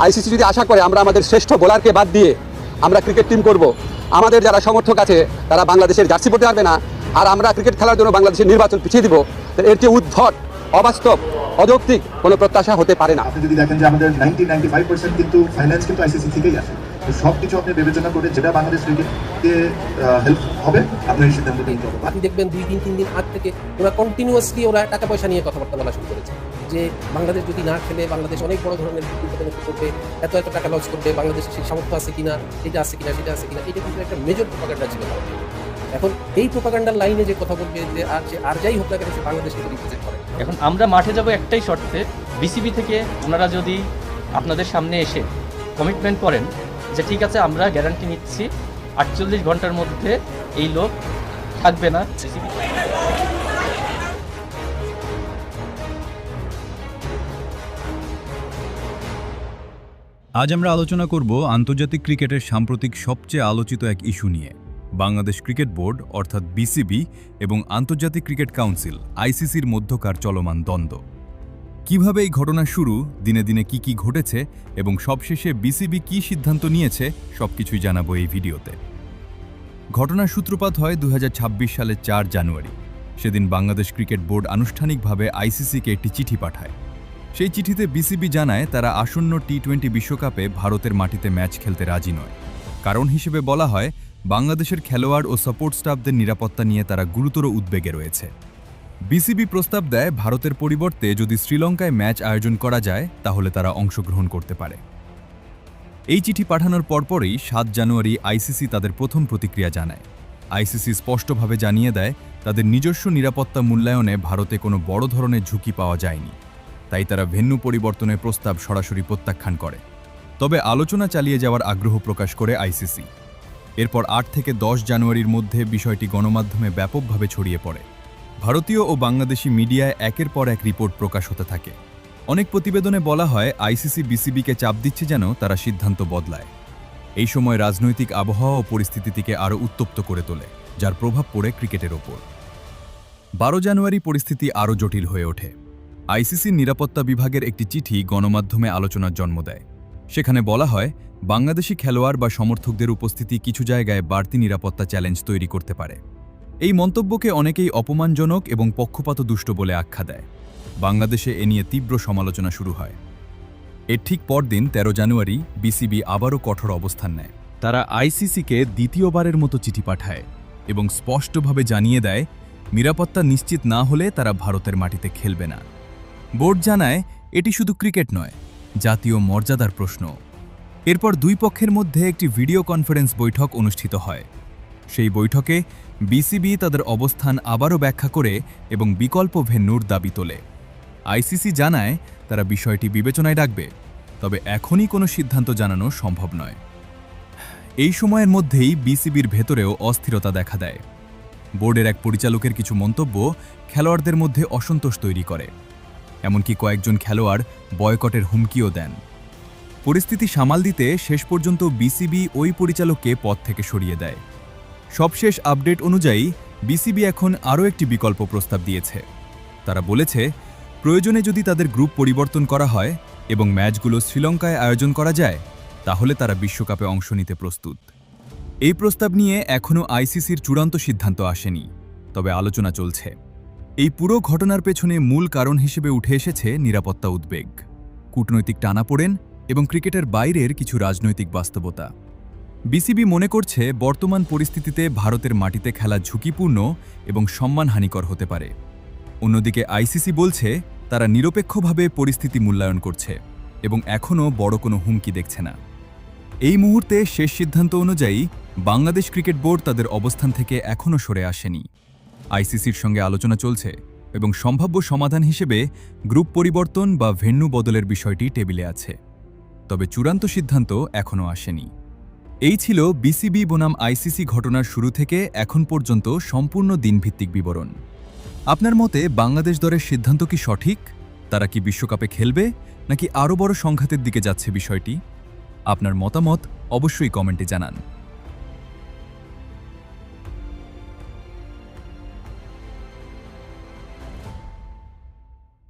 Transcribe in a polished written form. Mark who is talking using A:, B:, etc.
A: ICC যদি আশা করে আমরা আমাদের শ্রেষ্ঠ বোলারকে বাদ দিয়ে আমরা ক্রিকেট টিম করব, আমাদের যারা সমর্থক আছে তারা বাংলাদেশের জার্সি পরতে পারবে না, আর আমরা ক্রিকেট খেলার জন্য বাংলাদেশের নির্বাচন পিছিয়ে দিব, এর চেয়ে উদ্ভট, অবাস্তব, অযৌক্তিক কোনো প্রত্যাশা হতে পারে না।
B: আপনি যদি দেখেন যে আমাদের 95% কিন্তু ফাইন্যান্স কিন্তু আইসিসি থেকেই আসে, তো সব কিছু আপনি বিবেচনা করে যেটা বাংলাদেশ ক্রিকেটকে হেল্প হবে আপনি এই সিদ্ধান্ত নিতে হবে।
C: আপনি দেখবেন 2-3 দিন আগ থেকে ওরা কন্টিনিউয়াসলি ওরা টাকা পয়সা নিয়ে কথাবার্তা বলা শুরু করেছে যে বাংলাদেশ যদি না খেলে বাংলাদেশ অনেক বড় ধরনের বিপদের মুখে পড়বে, এত টাকা লস করবে, বাংলাদেশের সেই সামর্থ্য আছে কিনা, এটা আছে কিনা, সেটা আছে কিনা, এটা কিন্তু একটা মেজর প্রোপাগান্ডা ছিল। এখন এই প্রোপাগান্ডার লাইনে যে কথা বলবে যে আর যাই হোক না কেন সে বাংলাদেশকে রিপ্রেজেন্ট করে।
D: এখন আমরা মাঠে যাব একটাই শর্তে, বিসিবি থেকে ওনারা যদি আপনাদের সামনে এসে কমিটমেন্ট করেন যে ঠিক আছে আমরা গ্যারান্টি নিচ্ছি 48 ঘন্টার মধ্যে এই লোক থাকবে না।
E: আজ আমরা আলোচনা করব আন্তর্জাতিক ক্রিকেটের সাম্প্রতিক সবচেয়ে আলোচিত এক ইস্যু নিয়ে, বাংলাদেশ ক্রিকেট বোর্ড অর্থাৎ বিসিবি এবং আন্তর্জাতিক ক্রিকেট কাউন্সিল আইসিসির মধ্যকার চলমান দ্বন্দ্ব। কিভাবে এই ঘটনা শুরু, দিনে দিনে কি ঘটেছে এবং সবশেষে বিসিবি কী সিদ্ধান্ত নিয়েছে সবকিছুই জানাবো এই ভিডিওতে। ঘটনার সূত্রপাত হয় 2026 সালের 4 জানুয়ারি। সেদিন বাংলাদেশ ক্রিকেট বোর্ড আনুষ্ঠানিকভাবে আইসিসিকে একটি চিঠি পাঠায়। সেই চিঠিতে বিসিবি জানায় তারা আসন্ন টি-20 বিশ্বকাপে ভারতের মাটিতে ম্যাচ খেলতে রাজি নয়। কারণ হিসেবে বলা হয় বাংলাদেশের খেলোয়াড় ও সাপোর্ট স্টাফদের নিরাপত্তা নিয়ে তারা গুরুতর উদ্বেগে রয়েছে। বিসিবি প্রস্তাব দেয় ভারতের পরিবর্তে যদি শ্রীলঙ্কায় ম্যাচ আয়োজন করা যায় তাহলে তারা অংশগ্রহণ করতে পারে। এই চিঠি পাঠানোর পরপরই 7 জানুয়ারি আইসিসি তাদের প্রথম প্রতিক্রিয়া জানায়। আইসিসি স্পষ্টভাবে জানিয়ে দেয় তাদের নিজস্ব নিরাপত্তা মূল্যায়নে ভারতে কোনো বড় ধরনের ঝুঁকি পাওয়া যায়নি, তাই তারা ভেন্যু পরিবর্তনের প্রস্তাব সরাসরি প্রত্যাখ্যান করে। তবে আলোচনা চালিয়ে যাওয়ার আগ্রহ প্রকাশ করে আইসিসি। এরপর 8 থেকে 10 জানুয়ারির মধ্যে বিষয়টি গণমাধ্যমে ব্যাপকভাবে ছড়িয়ে পড়ে। ভারতীয় ও বাংলাদেশি মিডিয়ায় একের পর এক রিপোর্ট প্রকাশ হতে থাকে। অনেক প্রতিবেদনে বলা হয় আইসিসি বিসিবিকে চাপ দিচ্ছে যেন তারা সিদ্ধান্ত বদলায়। এই সময় রাজনৈতিক আবহাওয়া ও পরিস্থিতিকে আরও উত্তপ্ত করে তোলে, যার প্রভাব পড়ে ক্রিকেটের ওপর। 12 জানুয়ারি পরিস্থিতি আরও জটিল হয়ে ওঠে। আইসিসির নিরাপত্তা বিভাগের একটি চিঠি গণমাধ্যমে আলোচনার জন্ম দেয়। সেখানে বলা হয় বাংলাদেশি খেলোয়াড় বা সমর্থকদের উপস্থিতি কিছু জায়গায় বাড়তি নিরাপত্তা চ্যালেঞ্জ তৈরি করতে পারে। এই মন্তব্যকে অনেকেই অপমানজনক এবং পক্ষপাতদুষ্ট বলে আখ্যা দেয়। বাংলাদেশে এ নিয়ে তীব্র সমালোচনা শুরু হয়। এর ঠিক পরদিন 13 জানুয়ারি বিসিবি আবারও কঠোর অবস্থান নেয়। তারা আইসিসিকে দ্বিতীয়বারের মতো চিঠি পাঠায় এবং স্পষ্টভাবে জানিয়ে দেয় নিরাপত্তা নিশ্চিত না হলে তারা ভারতের মাটিতে খেলবে না। বোর্ড জানায় এটি শুধু ক্রিকেট নয়, জাতীয় মর্যাদার প্রশ্ন। এরপর দুই পক্ষের মধ্যে একটি ভিডিও কনফারেন্স বৈঠক অনুষ্ঠিত হয়। সেই বৈঠকে বিসিবি তাদের অবস্থান আবারও ব্যাখ্যা করে এবং বিকল্প ভেন্যুর দাবি তোলে। আইসিসি জানায় তারা বিষয়টি বিবেচনায় রাখবে, তবে এখনই কোনো সিদ্ধান্ত জানানো সম্ভব নয়। এই সময়ের মধ্যেই বিসিবির ভেতরেও অস্থিরতা দেখা দেয়। বোর্ডের এক পরিচালকের কিছু মন্তব্য খেলোয়াড়দের মধ্যে অসন্তোষ তৈরি করে। এমনকি কয়েকজন খেলোয়াড় বয়কটের হুমকিও দেন। পরিস্থিতি সামাল দিতে শেষ পর্যন্ত বিসিবি ওই পরিচালককে পদ থেকে সরিয়ে দেয়। সবশেষ আপডেট অনুযায়ী বিসিবি এখন আরও একটি বিকল্প প্রস্তাব দিয়েছে। তারা বলেছে প্রয়োজনে যদি তাদের গ্রুপ পরিবর্তন করা হয় এবং ম্যাচগুলো শ্রীলঙ্কায় আয়োজন করা যায় তাহলে তারা বিশ্বকাপে অংশ নিতে প্রস্তুত। এই প্রস্তাব নিয়ে এখনও আইসিসির চূড়ান্ত সিদ্ধান্ত আসেনি, তবে আলোচনা চলছে। এই পুরো ঘটনার পেছনে মূল কারণ হিসেবে উঠে এসেছে নিরাপত্তা উদ্বেগ, কূটনৈতিক টানাপোড়েন এবং ক্রিকেটের বাইরের কিছু রাজনৈতিক বাস্তবতা। বিসিবি মনে করছে বর্তমান পরিস্থিতিতে ভারতের মাটিতে খেলা ঝুঁকিপূর্ণ এবং সম্মানহানিকর হতে পারে। অন্যদিকে আইসিসি বলছে তারা নিরপেক্ষভাবে পরিস্থিতি মূল্যায়ন করছে এবং এখনও বড় কোনো হুমকি দেখছে না। এই মুহূর্তে শেষ সিদ্ধান্ত অনুযায়ী বাংলাদেশ ক্রিকেট বোর্ড তাদের অবস্থান থেকে এখনও সরে আসেনি। আইসিসির সঙ্গে আলোচনা চলছে এবং সম্ভাব্য সমাধান হিসেবে গ্রুপ পরিবর্তন বা ভেন্যু বদলের বিষয়টি টেবিলে আছে, তবে চূড়ান্ত সিদ্ধান্ত এখনও আসেনি। এই ছিল বিসিবি বনাম আইসিসি ঘটনার শুরু থেকে এখন পর্যন্ত সম্পূর্ণ দিনভিত্তিক বিবরণ। আপনার মতে বাংলাদেশ দলের সিদ্ধান্ত কি সঠিক? তারা কি বিশ্বকাপে খেলবে নাকি আরও বড় সংঘাতের দিকে যাচ্ছে বিষয়টি? আপনার মতামত অবশ্যই কমেন্টে জানান।